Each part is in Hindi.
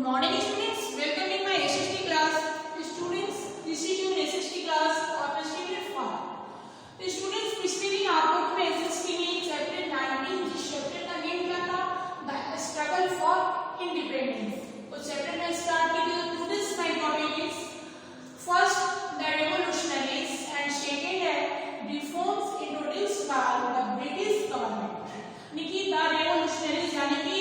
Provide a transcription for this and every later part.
morning students, welcome in my SST class. Students, this is your SST class of standard 5. तो students, पिछले दिन आप लोग में SST में चैप्टर 19 जिस चैप्टर का नेम क्या था, द स्ट्रगल फॉर इंडिपेंडेंस। तो चैप्टर में स्टार्ट की थी। तो this my topic is first the revolutionaries and second है reforms introduced by the British government. यानी कि द रेवोल्यूशनरीज यानी कि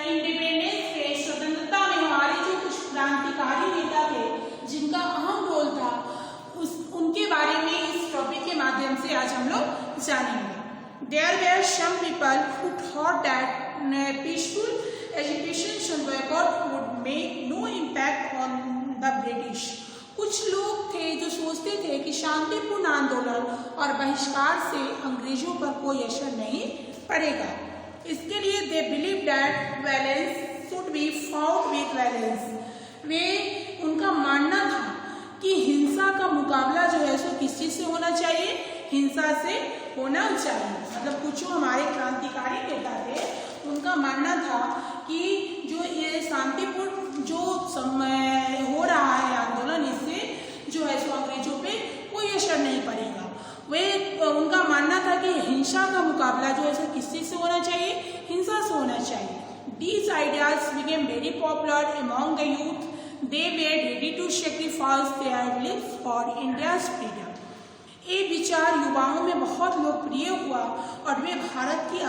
इंडिपेंडेंस के स्वतंत्रता में हमारे जो कुछ क्रांतिकारी नेता थे जिनका अहम रोल था उनके बारे में इस टॉपिक के माध्यम से आज हम लोग जानेंगे। There were some people who thought that peaceful agitation boycott would make no impact on the British। कुछ लोग थे जो सोचते थे कि शांतिपूर्ण आंदोलन और बहिष्कार से अंग्रेजों पर कोई असर नहीं पड़ेगा। इसके लिए they believe that balance should be found with balance. वे उनका मानना था कि हिंसा का मुकाबला जो है सो किस चीज से होना चाहिए, हिंसा से होना चाहिए। मतलब कुछ जो हमारे क्रांतिकारी नेता थे उनका मानना था कि जो ये शांतिपूर्ण जो हो रहा है आंदोलन, इससे जो है सो अंग्रेजों पे कोई असर नहीं पड़ेगा। उनका मानना था कि हिंसा का मुकाबला जो है सो किस चीज से होना चाहिए, हिंसा से होना चाहिए। These ideas became very popular among the youth. They were ready to sacrifice their lives for India's freedom. ये विचार युवाओं में बहुत लोकप्रिय हुआ और वे भारत की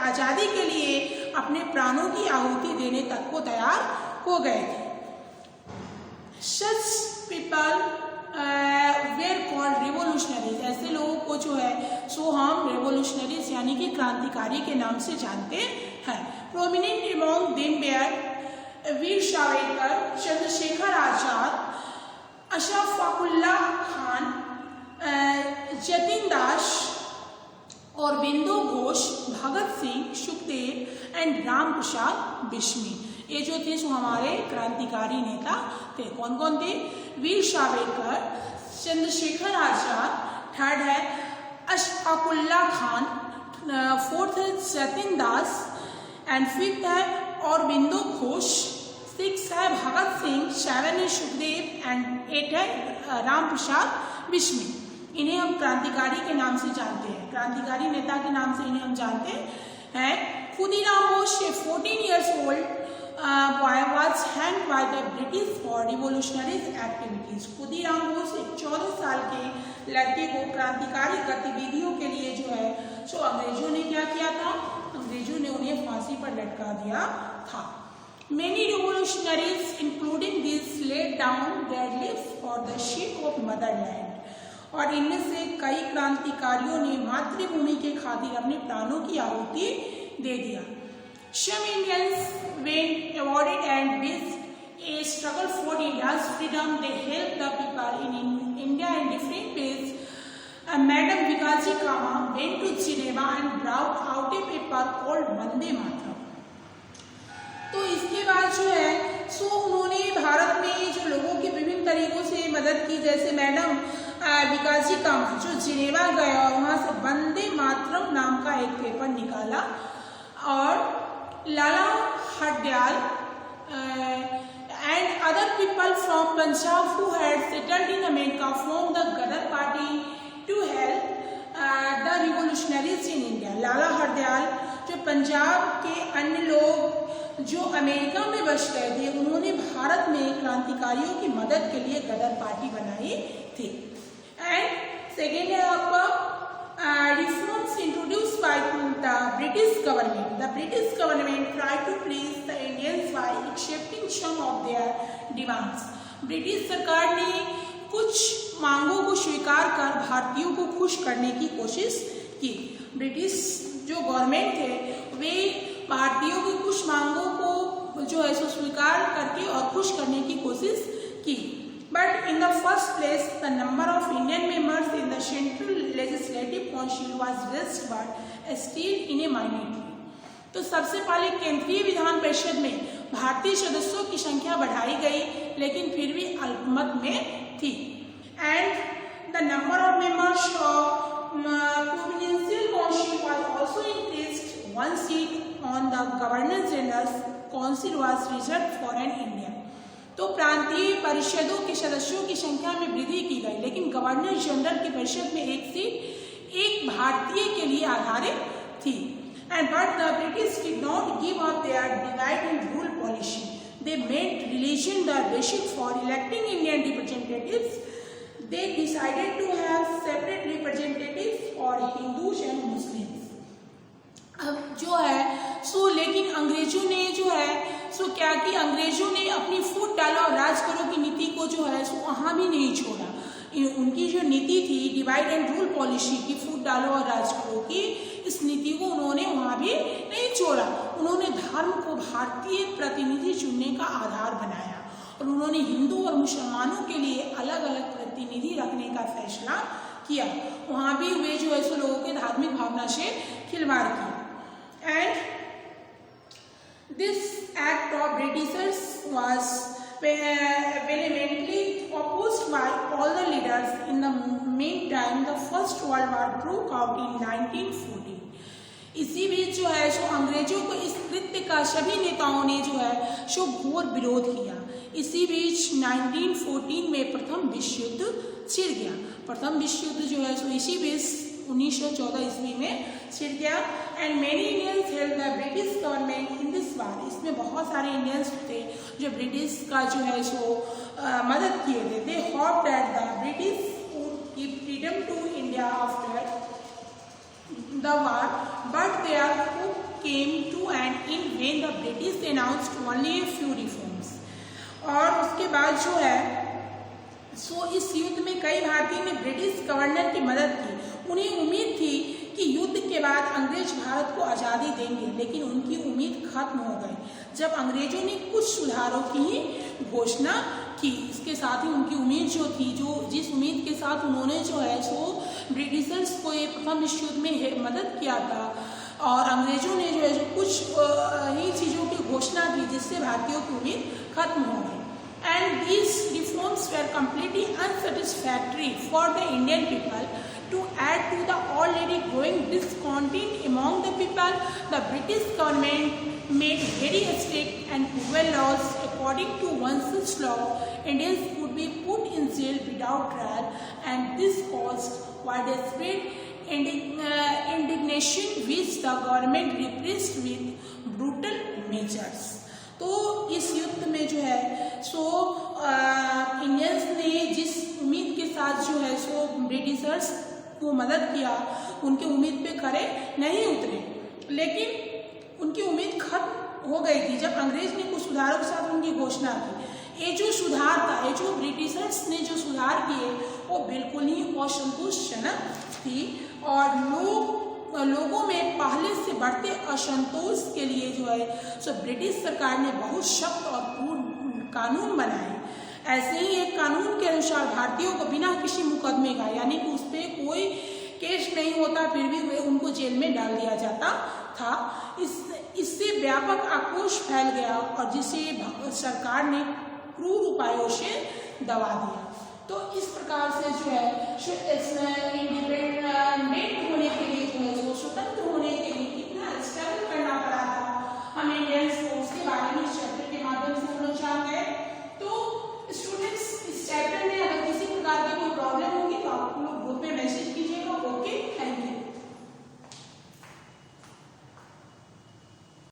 आज़ादी के लिए अपने प्राणों की आहुति देने तक को तैयार हो गए थे। Such people were called revolutionaries। ऐसे लोगों को जो है सो हम revolutionaries यानी कि क्रांतिकारी के नाम से जानते हैं। Prominent among them were Veer Savarkar, Chandrashekhar Azad, Ashfaqullah Khan, Jatin दास और बिंदु घोष, भगत सिंह, सुखदेव एंड राम प्रसाद बिस्मिल। ये जो थे सो हमारे क्रांतिकारी नेता थे। कौन कौन थे? वीर सावरकर, चंद्रशेखर आजाद, थर्ड है अशफाकुल्लाह खान, फोर्थ है जतिन दास एंड फिफ्थ है और बिंदु घोष, सिक्स है भगत सिंह, सेवन है सुखदेव एंड एट है राम प्रसाद बिस्मिल। इन्हें हम क्रांतिकारी के नाम से जानते हैं, क्रांतिकारी नेता के नाम से इन्हें हम जानते हैं। Khudiram Bose 14 years old was hanged by the British for revolutionary activities। Khudiram Bose एक 14 साल के लड़के को क्रांतिकारी गतिविधियों के लिए जो है सो अंग्रेजों ने क्या किया था, अंग्रेजों ने उन्हें फांसी पर लटका दिया था। Many revolutionaries including these laid down their lives for the sake of motherland। और इनमें से कई क्रांतिकारियों ने मातृभूमि के खातिर अपने प्राणों की आहुति दे दिया। Some Indians were awarded and with a struggle for India's freedom they helped the people in India in different ways। Madam Vikasi Kama went to Geneva and brought out a paper called Vande Mataram। तो इसके बाद जो है सो उन्होंने भारत में जो लोगों की विभिन्न तरीकों से मदद की, जैसे मैडम विकासी कामा जो जिनेवा गया और वहाँ से वंदे मातरम नाम का एक पेपर निकाला। और Lala Hardayal and other people from Punjab who had settled in America form the Ghadar party to help the revolutionaries in India. Lala Hardayal जो पंजाब के अन्य लोग जो अमेरिका में बस गए थे उन्होंने भारत में क्रांतिकारियों की मदद के लिए गदर पार्टी बनाई थी। एंड सेकेंड है आपका reforms introduced by the British government. The British government try to please the Indians by accepting some of their demands. British सरकार ने कुछ मांगों को स्वीकार कर भारतीयों को खुश करने की कोशिश की। ब्रिटिश जो गवर्नमेंट थे वे भारतीयों की कुछ मांगों को जो है सो स्वीकार करके और खुश करने की कोशिश की। But in the first place the number of Indian members in the central legislative council was reduced but still in A minority. तो सबसे पहले केंद्रीय विधान परिषद में भारतीय सदस्यों की संख्या बढ़ाई गई लेकिन फिर भी अल्पमत में थी। And the number of members of provincial council was also increased 1 seat on the Governor General's council was reserved for an Indian. तो प्रांतीय परिषदों के सदस्यों की संख्या में वृद्धि की गई, लेकिन गवर्नर जनरल की परिषद में एक सीट एक भारतीय के लिए आधारित थी। And but the British did not give up their divide and rule policy. They made religion the basis for electing Indian representatives. They decided to have separate representatives for Hindus and Muslims. अब जो है सो लेकिन अंग्रेजों ने जो है सो क्या कि अंग्रेजों ने अपनी फूट डाला और राज करो की नीति को जो है सो वहाँ भी नहीं छोड़ा। उनकी जो नीति थी डिवाइड एंड रूल पॉलिसी की, फूट डालो और राज करो की, इस नीति को उन्होंने वहाँ भी नहीं छोड़ा। उन्होंने धर्म को भारतीय प्रतिनिधि चुनने का आधार बनाया और उन्होंने हिंदू और मुसलमानों के लिए अलग अलग प्रतिनिधि रखने का फैसला किया। वहाँ भी वे जो है सो लोगों के धार्मिक भावना से खिलवाड़ किया। And this act of Britishers was vehemently opposed by all the leaders. In the meantime, the First World War broke out in 1914. इसी बीच जो है सो अंग्रेजों को इस कृत्य का सभी नेताओं ने जो है सो घोर विरोध किया। इसी बीच 1914 में प्रथम विश्व युद्ध छिड़ गया। प्रथम विश्व युद्ध जो है सो इसी बीच 1914 ईस्वी में छिड़ गया। And many Indians help the British government in this वार। इसमें बहुत सारे इंडियंस थे जो ब्रिटिश का जो है सो मदद किए थे। They hope that the British would give freedom to India after the war, but their hope came to end in when the British announced only a few reforms. और उसके बाद जो है सो इस युद्ध में कई भारतीयों ने ब्रिटिश गवर्नर की मदद की। उन्हें उम्मीद थी कि युद्ध के बाद अंग्रेज भारत को आज़ादी देंगे, लेकिन उनकी उम्मीद खत्म हो गई जब अंग्रेजों ने कुछ सुधारों की ही घोषणा की। इसके साथ ही उनकी उम्मीद जो थी, जो जिस उम्मीद के साथ उन्होंने जो है सो ब्रिटिशर्स को ये प्रथम विश्व युद्ध में मदद किया था और अंग्रेजों ने जो है सो कुछ ही चीज़ों की घोषणा की जिससे भारतीयों की उम्मीद खत्म हो गई। And these reforms were completely unsatisfactory for the Indian people. To add to the already growing discontent among the people, the British government made very strict and cruel laws. According to one such law, Indians could be put in jail without trial, and this caused widespread indignation, which the government repressed with brutal measures. तो इस युद्ध में जो है सो इंडियंस ने जिस उम्मीद के साथ जो है सो ब्रिटिशर्स को मदद किया, उनके उम्मीद पे खरे नहीं उतरे, लेकिन उनकी उम्मीद खत्म हो गई थी जब अंग्रेज ने कुछ सुधारों के साथ उनकी घोषणा की। ये जो सुधार था, ये जो ब्रिटिशर्स ने जो सुधार किए वो बिल्कुल ही असंतोषजनक थी और लोगों में पहले से बढ़ते असंतोष के लिए जो है सो ब्रिटिश सरकार ने बहुत सख्त और पूर्ण कानून बनाए। ऐसे ही एक कानून के अनुसार भारतीयों को बिना किसी मुकदमे का, यानी कि उस पर कोई केस नहीं होता, फिर भी वे उनको जेल में डाल दिया जाता था। इससे व्यापक आक्रोश फैल गया और जिसे सरकार ने क्रूर उपायों से दबा दिया। तो इस प्रकार से जो है इंडिपेंडेंट होने के लिए जो है स्वतंत्र होने के